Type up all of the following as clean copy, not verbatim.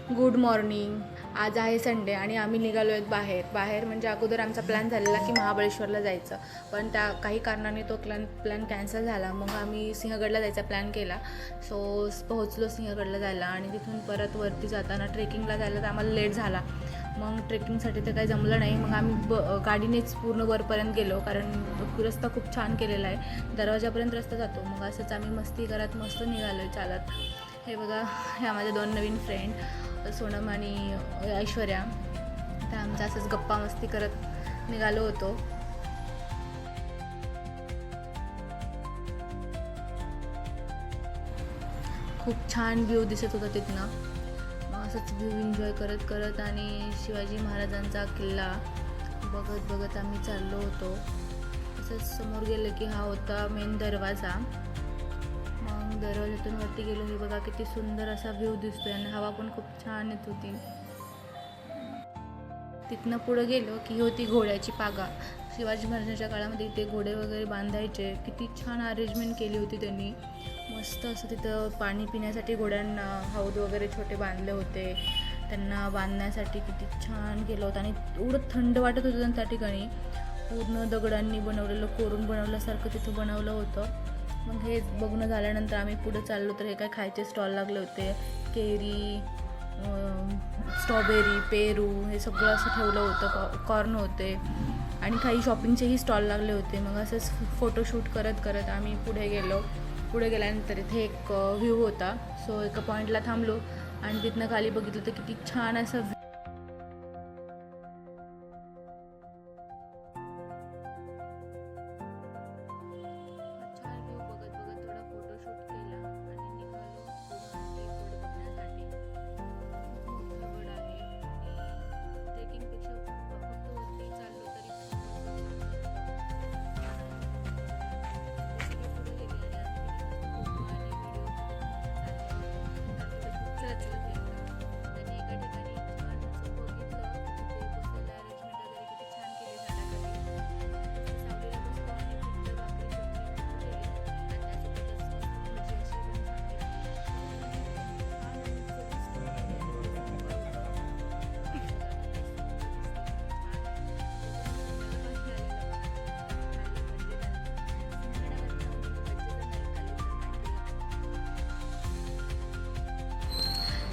Good morning. आज आहे Sunday आणि आम्ही निघालो आहेत बाहेर म्हणजे अगोदर आमचा प्लॅन झालेला की महाबळेश्वरला जायचं, पण त्या काही कारणाने तो प्लॅन कॅन्सल झाला. मग आम्ही सिंहगडला जायचा प्लॅन केला. सो पोहोचलो सिंहगडला जायला आणि तिथून परत वरती जाताना ट्रेकिंगला जायला तर आम्हाला लेट झाला. मग ट्रेकिंगसाठी तर काही जमलं नाही. मग आम्ही गाडीनेच पूर्ण वरपर्यंत गेलो, कारण रस्ता खूप छान केलेला आहे, दरवाजापर्यंत रस्ता जातो. मग असंच आम्ही मस्ती करत मस्त निघालो आहे चालत. हे बघा, ह्या माझ्या 2 नवीन फ्रेंड सोनम आणि ऐश्वर्या. तर आमचं असंच गप्पा मस्ती करत निघालो होतो. खूप छान व्ह्यू दिसत होता तिथनं. मग असंच व्ह्यू एन्जॉय करत आणि शिवाजी महाराजांचा किल्ला बघत आम्ही चाललो होतो. असंच समोर गेलं की हा होता मेन दरवाजा. मग दरवाजातून वरती गेलो. हे बघा किती सुंदर असा व्ह्यू दिसतोय आणि हवा पण खूप छान येत होती. तिथनं पुढं गेलो की होती घोड्याची पागा. शिवाजी महाराजांच्या काळामध्ये इथे घोडे वगैरे बांधायचे. किती छान अरेंजमेंट केली होती त्यांनी. मस्त असं तिथं पाणी पिण्यासाठी घोड्यांना हौद वगैरे छोटे बांधले होते. त्यांना बांधण्यासाठी किती छान केलं होतं आणि एवढं थंड वाटत होतं त्या ठिकाणी. पूर्ण दगडांनी बनवलेलं, कोरून बनवल्यासारखं तिथं बनवलं होतं. मग हे बघणं झाल्यानंतर आम्ही पुढे चाललो तर हे काय खायचे स्टॉल लागले होते. केरी, स्ट्रॉबेरी, पेरू हे सगळं असं ठेवलं होतं. कॉर्न होते आणि काही शॉपिंगचेही स्टॉल लागले होते. मग असंच फोटोशूट करत आम्ही पुढे गेलो. पुढे गेल्यानंतर इथे एक व्ह्यू होता. सो एका पॉईंटला थांबलो आणि तिथनं खाली बघितलं तर किती छान असं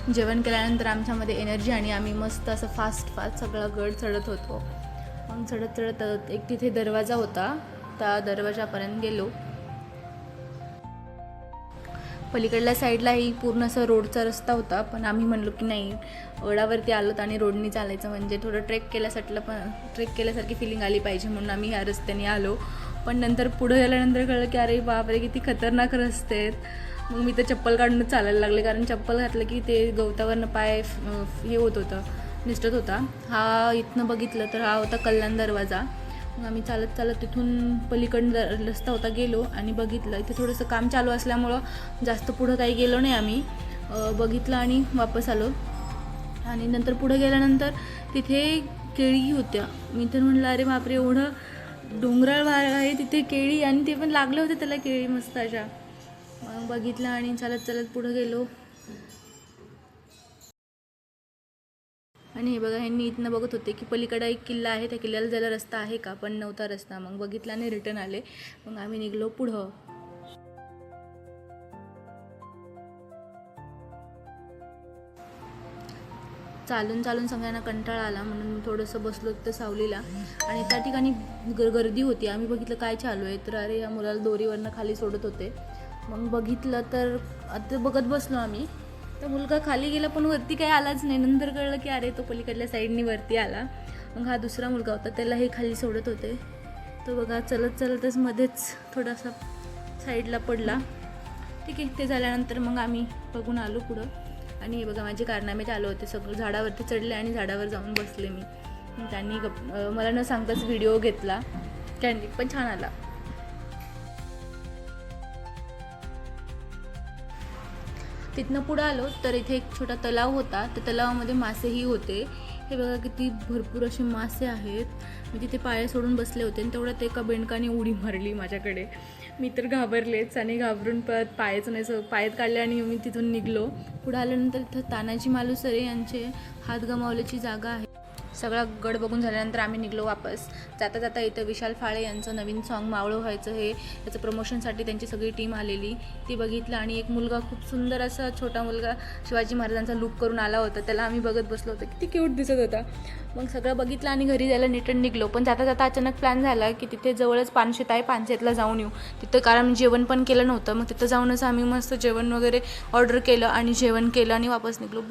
जेवण केल्यानंतर आमच्यामध्ये एनर्जी आणि आम्ही मस्त असं फास्ट सगळं गड चढत होतो. मग चढत एक तिथे दरवाजा होता, त्या दरवाजापर्यंत गेलो. पलीकडल्या साईडलाही पूर्ण असं रोडचा रस्ता होता, पण आम्ही म्हणलो की नाही, गडावरती आलोत आणि रोडनी चालायचं म्हणजे थोडं ट्रेक केल्यासारखी फिलिंग आली पाहिजे, म्हणून आम्ही ह्या रस्त्याने आलो. पण नंतर पुढे गेल्यानंतर कळलं की अरे बापरे किती खतरनाक रस्ते आहेत. मग मी तर चप्पल काढूनच चालायला लागले, कारण चप्पल घातलं की ते गवतावरनं पाय हे होत होतं, निसटत होता. हा इथनं बघितलं तर हा होता कल्याण दरवाजा. मग आम्ही चालत तिथून पलीकडं रस्ता होता, गेलो आणि बघितलं. इथे थोडंसं काम चालू असल्यामुळं जास्त पुढं काही गेलो नाही आम्ही. बघितलं आणि वापस आलो. आणि नंतर पुढं गेल्यानंतर तिथे केळी होत्या. मी तर म्हटलं अरे बापरे, एवढं डोंगराळ भाग आहे तिथे केळी, आणि ते पण लागले होते त्याला केळी मस्त अशा. बघितलं आणि चालत पुढं गेलो. आणि हे बघा, ह्यांनी इथनं बघत होते की पलीकडे एक किल्ला आहे, त्या किल्ल्याला जायला रस्ता आहे का, पण नव्हता रस्ता. मग बघितला आणि रिटर्न आले. मग आम्ही निघलो पुढं. चालून सगळ्यांना कंटाळा आला, म्हणून थोडंसं बसलो तिथं सावलीला. आणि त्या ठिकाणी गर्दी होती. आम्ही बघितलं काय चालू आहे, तर अरे या मुलाला दोरीवरनं खाली सोडत होते. मग बघितलं तर आता बघत बसलो आम्ही. तर मुलगा खाली गेला पण वरती काही आलाच नाही. नंतर कळलं की अरे तो पलीकडल्या साईडनी वरती आला. मग हा दुसरा मुलगा होता, त्याला हे खाली सोडत होते. तो बघा चलतच मध्येच थोडासा साईडला पडला. ठीक आहे, ते झाल्यानंतर मग आम्ही बघून आलो पुढं. आणि हे बघा माझे कारनामे चालू होते. सगळं झाडावरती चढले आणि झाडावर जाऊन बसले मी. त्यांनी मला न सांगताच व्हिडिओ घेतला. कॅन्डी पण छान आला. तिथनं पुढं आलो तर इथे एक छोटा तलाव होता. त्या तलावामध्ये मासेही होते. हे बघा किती भरपूर असे मासे आहेत. मी तिथे पाय सोडून बसले होते आणि तेवढ्यात एका बेंडकाने उडी मारली माझ्याकडे. मी तर घाबरलेच आणि घाबरून पायाचं नाही पायात काढले आणि मी तिथून निघलो. पुढे आल्यानंतर इथं तानाजी मालुसरे यांचे हात गमावल्याची जागा आहे. सगळा गड बघून झाल्यानंतर आम्ही निघलो वापस. जाता जाता इथं विशाल फाळे यांचं नवीन सॉन्ग मावळं व्हायचं हे याचं प्रमोशनसाठी त्यांची सगळी टीम आलेली ती बघितलं. आणि एक मुलगा खूप सुंदर असा छोटा मुलगा शिवाजी महाराजांचा लुक करून आला होता. त्याला आम्ही बघत बसलो होतो. किती क्यूट दिसत होता. मग सगळं बघितलं आणि घरी जायला रिटर्न निघलो. पण जाता जाता अचानक प्लॅन झाला की तिथे जवळच पानशेत आहे, पानशेतला जाऊन येऊ. तिथं कारण जेवण पण केलं नव्हतं. मग तिथं जाऊनच आम्ही मस्त जेवण वगैरे ऑर्डर केलं आणि जेवण केलं आणि वापस निघलो.